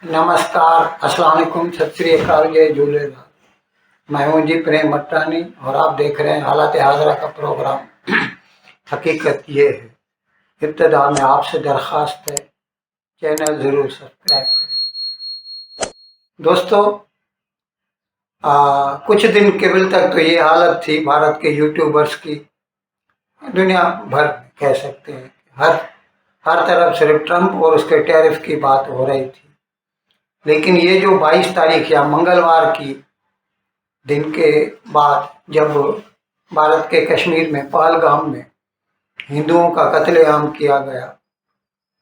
नमस्कार, अस्सलाम वालेकुम, सत श्री अकाल, जय झूलेलाल। मैं हूं जी प्रेम मट्टानी और आप देख रहे हैं हालात हाजरा का प्रोग्राम। हकीकत ये है, इब्तदा में आपसे दरख्वास्त है, चैनल ज़रूर सब्सक्राइब करें। दोस्तों, कुछ दिन कबल तक तो ये हालत थी भारत के यूट्यूबर्स की, दुनिया भर कह सकते हैं, हर हर तरफ सिर्फ ट्रंप और उसके टैरिफ की बात हो रही थी। लेकिन ये जो 22 तारीख या मंगलवार की दिन के बाद जब भारत के कश्मीर में पहलगाम में हिंदुओं का कत्लेआम किया गया,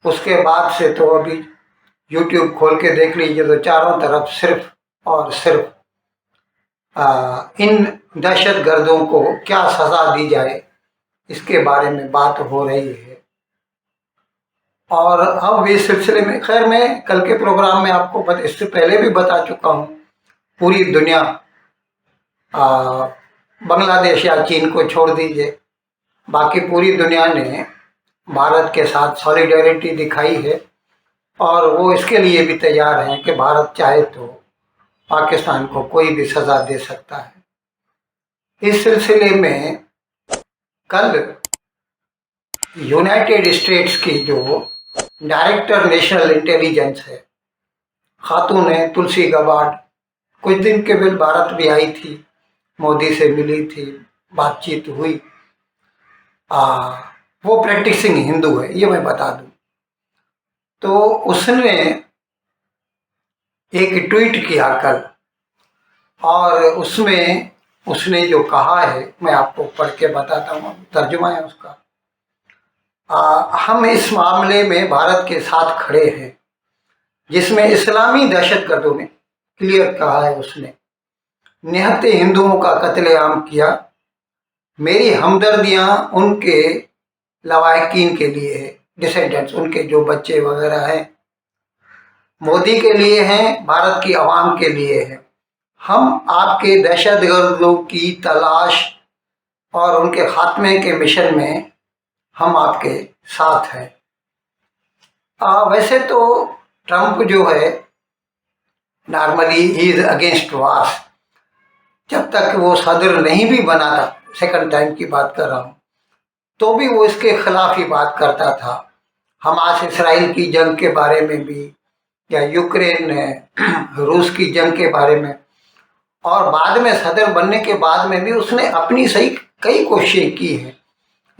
उसके बाद से तो अभी यूट्यूब खोल के देख लीजिए तो चारों तरफ सिर्फ और सिर्फ इन दहशत गर्दों को क्या सज़ा दी जाए इसके बारे में बात हो रही है। और अब इस सिलसिले में, खैर मैं कल के प्रोग्राम में आपको इससे पहले भी बता चुका हूँ, पूरी दुनिया बांग्लादेश या चीन को छोड़ दीजिए, बाकी पूरी दुनिया ने भारत के साथ सॉलिडेरिटी दिखाई है और वो इसके लिए भी तैयार हैं कि भारत चाहे तो पाकिस्तान को कोई भी सज़ा दे सकता है। इस सिलसिले में कल यूनाइटेड स्टेट्स की जो डायरेक्टर नेशनल इंटेलिजेंस है, खातून है तुलसी गबार्ड, कुछ दिन कबल भारत भी आई थी, मोदी से मिली थी, बातचीत हुई। वो प्रैक्टिसिंग हिंदू है, ये मैं बता दूं। तो उसने एक ट्वीट किया कल और उसमें उसने जो कहा है मैं आपको पढ़ के बताता हूँ, तर्जुमा है उसका। हम इस मामले में भारत के साथ खड़े हैं जिसमें इस्लामी दहशतगर्दों ने, क्लियर कहा है उसने, निहत्ते हिंदुओं का कत्लेआम किया। मेरी हमदर्दियां उनके लवाहिकीन के लिए है, डिसेंडेंट्स, उनके जो बच्चे वगैरह हैं, मोदी के लिए हैं, भारत की आवाम के लिए है। हम आपके दहशतगर्दों की तलाश और उनके खात्मे के मिशन में हम आपके साथ हैं। वैसे तो ट्रंप जो है नॉर्मली ही इज अगेंस्ट वार, जब तक वो सदर नहीं भी बना था, सेकंड टाइम की बात कर रहा हूँ, तो भी वो इसके खिलाफ ही बात करता था। हमास इसराइल की जंग के बारे में भी, या यूक्रेन रूस की जंग के बारे में, और बाद में सदर बनने के बाद में भी उसने अपनी सही कई कोशिशें की हैं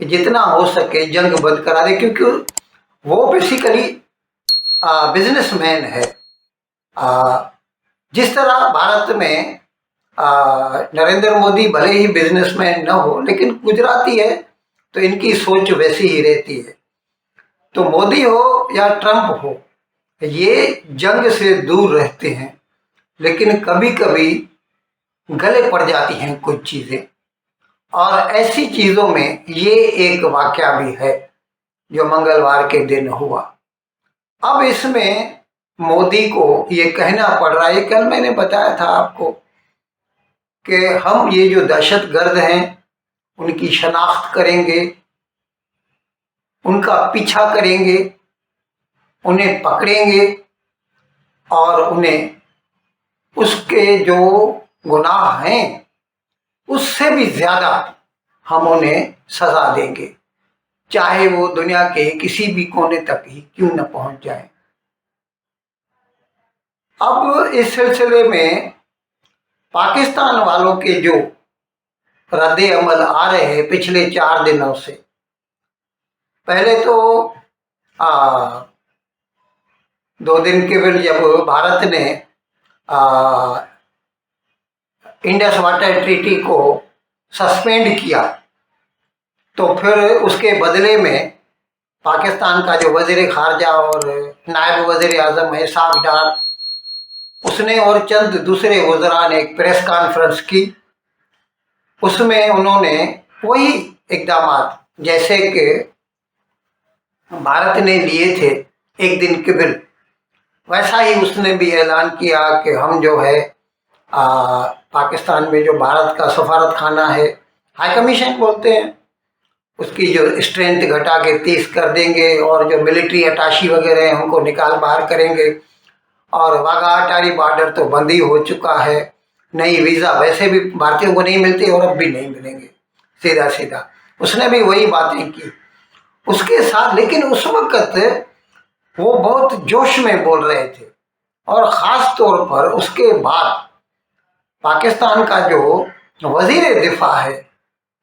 कि जितना हो सके जंग बंद करा दे, क्योंकि वो बेसिकली बिजनेसमैन है। जिस तरह भारत में नरेंद्र मोदी भले ही बिजनेसमैन न हो, लेकिन गुजराती है तो इनकी सोच वैसी ही रहती है। तो मोदी हो या ट्रंप हो, ये जंग से दूर रहते हैं, लेकिन कभी कभी गले पड़ जाती हैं कुछ चीज़ें, और ऐसी चीज़ों में ये एक वाकया भी है जो मंगलवार के दिन हुआ। अब इसमें मोदी को ये कहना पड़ रहा है, कल मैंने बताया था आपको कि हम ये जो दहशतगर्द हैं उनकी शनाख्त करेंगे, उनका पीछा करेंगे, उन्हें पकड़ेंगे और उन्हें उसके जो गुनाह हैं उससे भी ज़्यादा हम उन्हें सज़ा देंगे, चाहे वो दुनिया के किसी भी कोने तक ही क्यों न पहुंच जाए। अब इस सिलसिले में पाकिस्तान वालों के जो रद्द अमल आ रहे हैं पिछले 4 दिनों से, पहले तो 2 दिन के बाद जब भारत ने इंडस वाटर ट्रीटी को सस्पेंड किया, तो फिर उसके बदले में पाकिस्तान का जो वज़ीर ख़ारजा और नायब वज़ीर आज़म है साफ़ डार, उसने और चंद दूसरे वज़रा ने एक प्रेस कॉन्फ्रेंस की। उसमें उन्होंने वही इक़दामात जैसे कि भारत ने लिए थे एक दिन कबल, वैसा ही उसने भी ऐलान किया कि हम जो है पाकिस्तान में जो भारत का सफारत खाना है, हाई कमीशन बोलते हैं, उसकी जो स्ट्रेंथ घटा के 30 कर देंगे और जो मिलिट्री अटाशी वगैरह हैं उनको निकाल बाहर करेंगे। और वाघा अटारी बॉर्डर तो बंद ही हो चुका है, नई वीज़ा वैसे भी भारतीयों को नहीं मिलती और अब भी नहीं मिलेंगे, सीधा सीधा उसने भी वही बातें की उसके साथ। लेकिन उस वक्त वो बहुत जोश में बोल रहे थे, और ख़ास तौर पर उसके बाद पाकिस्तान का जो वज़ीर दिफा है,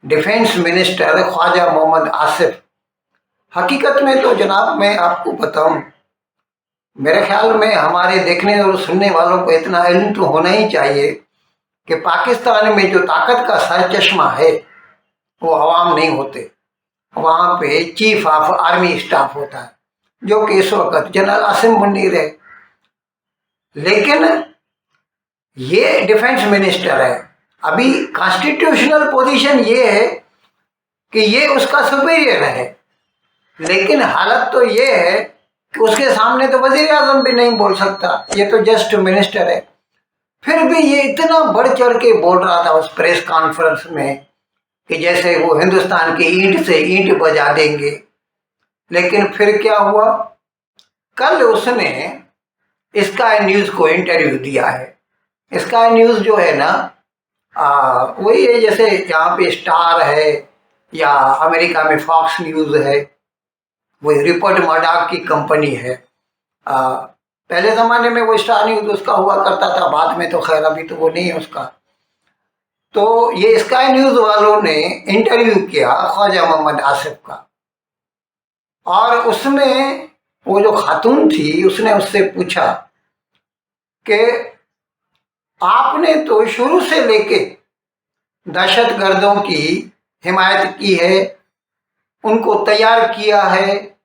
डिफेंस मिनिस्टर ख्वाजा मोहम्मद आसिफ, हकीकत में तो जनाब मैं आपको बताऊं, मेरे ख्याल में हमारे देखने और सुनने वालों को इतना इल्म तो होना ही चाहिए कि पाकिस्तान में जो ताकत का सरचश्मा है वो अवाम नहीं होते, वहाँ पे चीफ ऑफ आर्मी स्टाफ होता है, जो कि इस वक्त जनरल आसिम मुनीर है। लेकिन ये डिफेंस मिनिस्टर है, अभी कॉन्स्टिट्यूशनल पोजीशन ये है कि ये उसका सुपीरियर है, लेकिन हालत तो ये है कि उसके सामने तो वजीर आजम भी नहीं बोल सकता, ये तो जस्ट मिनिस्टर है। फिर भी ये इतना बढ़ चढ़ के बोल रहा था उस प्रेस कॉन्फ्रेंस में कि जैसे वो हिंदुस्तान की ईंट से ईंट बजा देंगे। लेकिन फिर क्या हुआ, कल उसने स्काई न्यूज़ को इंटरव्यू दिया है। स्काई न्यूज़ जो है ना, वही है जैसे यहाँ पे स्टार है या अमेरिका में फॉक्स न्यूज़ है, वही रिपर्ट मर्डॉक की कंपनी है। पहले ज़माने में वो स्टार न्यूज़ उसका हुआ करता था, बाद में तो खैर अभी तो वो नहीं है उसका। तो ये स्काई न्यूज़ वालों ने इंटरव्यू किया ख्वाजा मोहम्मद आसिफ का, और उसमें वो जो खातून थी उसने उससे पूछा कि आपने तो शुरू से लेके दहशतगर्दों की हिमायत की है, उनको तैयार किया है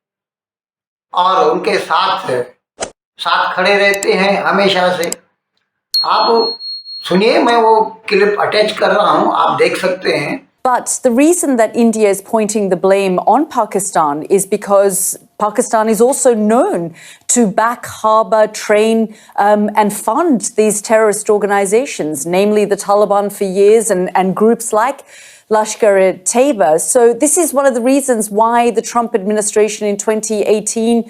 और उनके साथ साथ खड़े रहते हैं हमेशा से। आप सुनिए, मैं वो क्लिप अटैच कर रहा हूँ, आप देख सकते हैं। But the reason that India is pointing the blame on Pakistan is because Pakistan is also known to back, harbour, train and fund these terrorist organizations, namely the Taliban for years and groups like Lashkar-e-Taiba. So this is one of the reasons why the Trump administration in 2018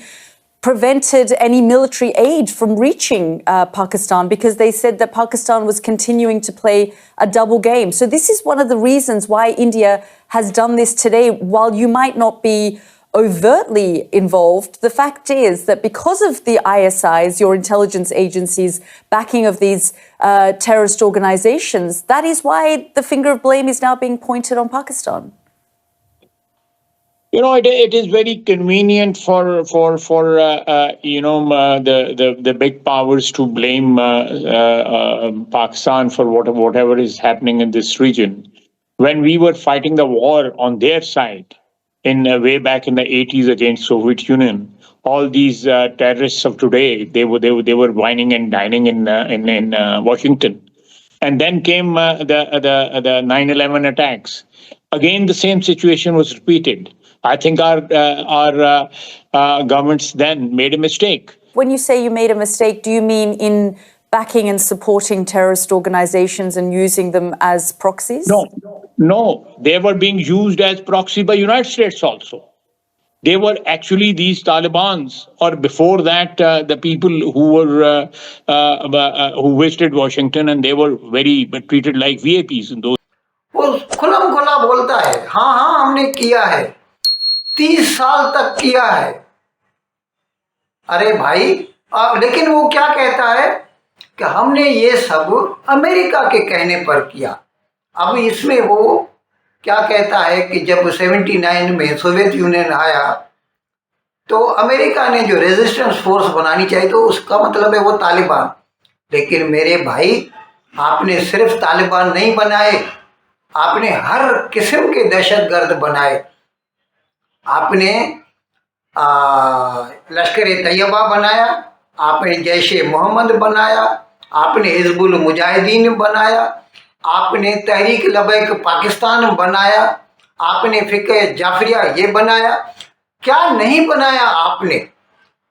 prevented any military aid from reaching Pakistan, because they said that Pakistan was continuing to play a double game. So this is one of the reasons why India has done this today. While you might not be overtly involved, the fact is that because of the ISIs, your intelligence agencies, backing of these terrorist organizations, that is why the finger of blame is now being pointed on Pakistan. You know, it is very convenient for the big powers to blame Pakistan for whatever is happening in this region. When we were fighting the war on their side in way back in the 80s against Soviet Union, all these terrorists of today, they were whining and dining in Washington, and then came the 9/11 attacks. Again, the same situation was repeated. I think our governments then made a mistake. When you say you made a mistake, do you mean in backing and supporting terrorist organizations and using them as proxies? No, they were being used as proxy by United States also. They were actually these Talibans, or before that, the people who were who visited Washington, and they were very treated like VIPs in those. वो खुलम खुला बोलता है, हाँ हाँ हमने किया है, 30 साल तक किया है। अरे भाई, लेकिन वो क्या कहता है कि हमने ये सब अमेरिका के कहने पर किया। अब इसमें वो क्या कहता है कि जब 79 में सोवियत यूनियन आया तो अमेरिका ने जो रेजिस्टेंस फोर्स बनानी चाहिए, तो उसका मतलब है वो तालिबान। लेकिन मेरे भाई, आपने सिर्फ तालिबान नहीं बनाए, आपने हर किस्म के दहशतगर्द बनाए। आपने लश्कर-ए-तैयबा बनाया, आपने जैश-ए-मोहम्मद बनाया, आपने हिजबुल मुजाहिदीन बनाया, आपने तहरीक लबैक पाकिस्तान बनाया, आपने फिक्र जाफरिया ये बनाया, क्या नहीं बनाया आपने।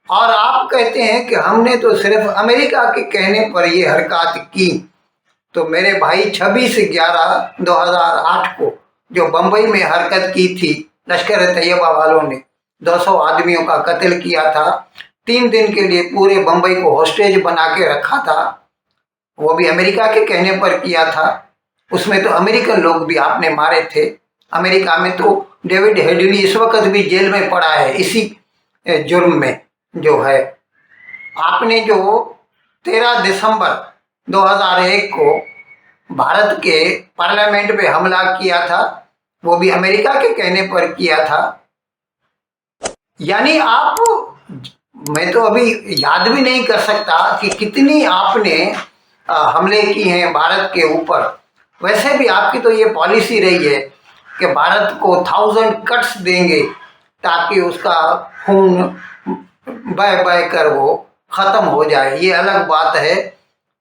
और आप कहते हैं कि हमने तो सिर्फ अमेरिका के कहने पर ये हरकत की। तो मेरे भाई, 26/11/2008 को जो बम्बई में हरकत की थी लश्कर-ए-तैयबा वालों ने, 200 आदमियों का कत्ल किया था, 3 दिन के लिए पूरे बम्बई को हॉस्टेज बना के रखा था, वो भी अमेरिका के कहने पर किया था। उसमें तो अमेरिकन लोग भी आपने मारे थे। अमेरिका में तो डेविड हेडली इस वक्त भी जेल में पड़ा है इसी जुर्म में जो है। आपने जो 13 दिसंबर 2001 को भारत के पार्लियामेंट पे हमला किया था, वो भी अमेरिका के कहने पर किया था। यानी आप, मैं तो अभी याद भी नहीं कर सकता कि कितनी आपने हमले की हैं भारत के ऊपर। वैसे भी आपकी तो ये पॉलिसी रही है कि भारत को 1000 कट्स देंगे ताकि उसका खून बह बह कर वो ख़त्म हो जाए। ये अलग बात है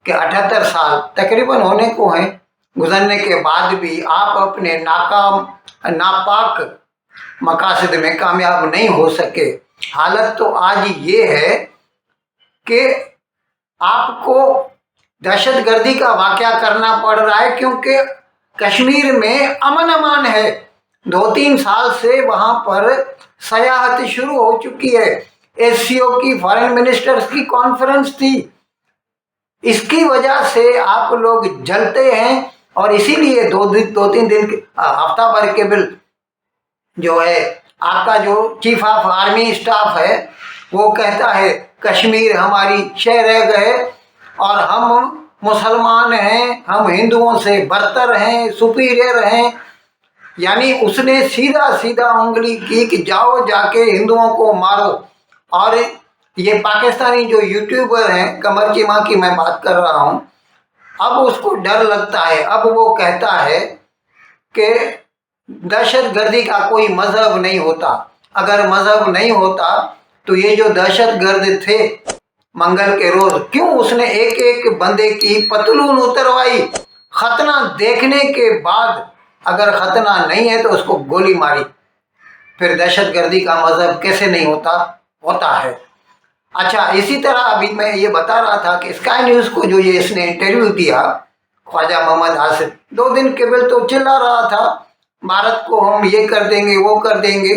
कि 78 साल तकरीबन होने को हैं गुजरने के बाद भी आप अपने नापाक मकासद में कामयाब नहीं हो सके। हालत तो आज ये है कि आपको दहशतगर्दी का वाक़या करना पड़ रहा है, क्योंकि कश्मीर में अमन अमान है। 2-3 साल से वहाँ पर सयाहत शुरू हो चुकी है। एससीओ की, फॉरेन मिनिस्टर्स की कॉन्फ्रेंस थी। इसकी वजह से आप लोग जलते हैं और इसीलिए 2-3 दिन हफ्ता भर के बिल जो है, आपका जो चीफ ऑफ आर्मी स्टाफ है वो कहता है कश्मीर हमारी शह रह गए और हम मुसलमान हैं, हम हिंदुओं से बरतर हैं, सुपीरियर हैं। यानी उसने सीधा सीधा उंगली की कि जाओ जाके हिंदुओं को मारो। और ये पाकिस्तानी जो यूट्यूबर हैं, कमर चीमा की मैं बात कर रहा हूँ, अब उसको डर लगता है। अब वो कहता है कि दहशतगर्दी का कोई मजहब नहीं होता। अगर मजहब नहीं होता तो ये जो दहशतगर्द थे मंगल के रोज, क्यों उसने एक एक बंदे की पतलून उतरवाई? खतना देखने के बाद अगर खतना नहीं है तो उसको गोली मारी। फिर दहशतगर्दी का मजहब कैसे नहीं होता? होता है। अच्छा, इसी तरह अभी मैं ये बता रहा था कि स्काई न्यूज़ को जो ये इसने इंटरव्यू दिया, ख्वाजा मोहम्मद आसिफ 2 दिन केवल तो चिल्ला रहा था भारत को हम ये कर देंगे वो कर देंगे।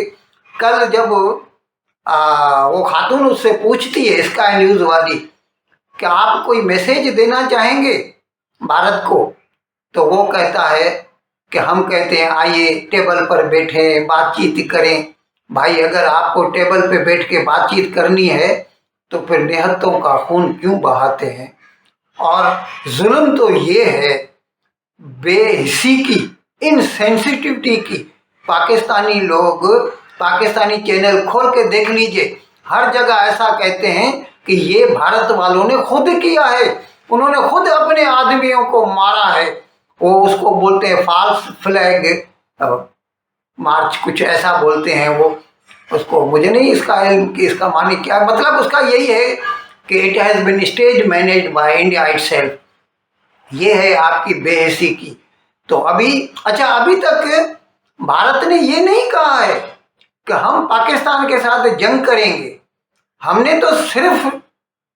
कल जब वो खातून उससे पूछती है स्काई न्यूज़ वाली कि आप कोई मैसेज देना चाहेंगे भारत को, तो वो कहता है कि हम कहते हैं आइए टेबल पर बैठें, बातचीत करें। भाई, अगर आपको टेबल पे बैठ के बातचीत करनी है तो फिर निहत्तों का खून क्यों बहाते हैं? और जुल्म तो ये है बेहिसी की, इनसेंसिटिविटी की। पाकिस्तानी लोग पाकिस्तानी चैनल खोल के देख लीजिए, हर जगह ऐसा कहते हैं कि ये भारत वालों ने खुद किया है, उन्होंने खुद अपने आदमियों को मारा है। वो उसको बोलते हैं फॉल्स फ्लैग मार्च, कुछ ऐसा बोलते हैं वो उसको। मुझे नहीं इसका इल्म कि इसका माने क्या मतलब। उसका यही है कि it has been stage managed by India itself. ये है आपकी बेहिसी की। तो अभी अभी तक भारत ने ये नहीं कहा है कि हम पाकिस्तान के साथ जंग करेंगे। हमने तो सिर्फ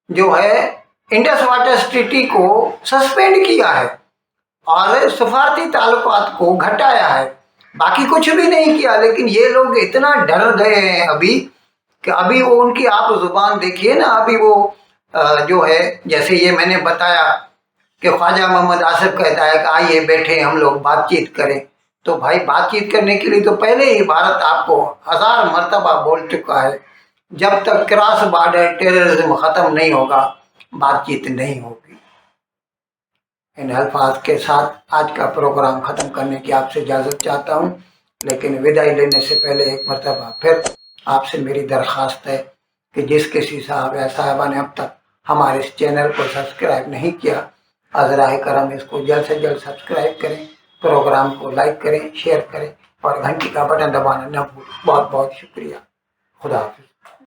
जो है इंडस वाटर ट्रीटी को सस्पेंड किया है और सफारती ताल्लुकात को घटाया है, बाकी कुछ भी नहीं किया। लेकिन ये लोग इतना डर गए हैं अभी कि अभी वो उनकी आप जुबान देखिए ना। अभी वो जो है, जैसे ये मैंने बताया कि ख्वाजा मोहम्मद आसिफ कहता है कि आइए बैठे हम लोग बातचीत करें। तो भाई, बातचीत करने के लिए तो पहले ही भारत आपको 1000 मरतबा बोल चुका है, जब तक क्रॉस बॉर्डर टेररिज्म ख़त्म नहीं होगा बातचीत नहीं होगी। इन अल्फाज के साथ आज का प्रोग्राम ख़त्म करने की आपसे इजाज़त चाहता हूँ, लेकिन विदाई लेने से पहले एक मरतबा फिर आपसे मेरी दरख्वास्त है कि जिस किसी साहब या साहबा ने अब तक हमारे इस चैनल को सब्सक्राइब नहीं किया, अज़राए करम इसको जल्द से जल्द सब्सक्राइब करें, प्रोग्राम को लाइक करें, शेयर करें और घंटी का बटन दबाना न भूलें। बहुत बहुत शुक्रिया। खुदा हाफिज़।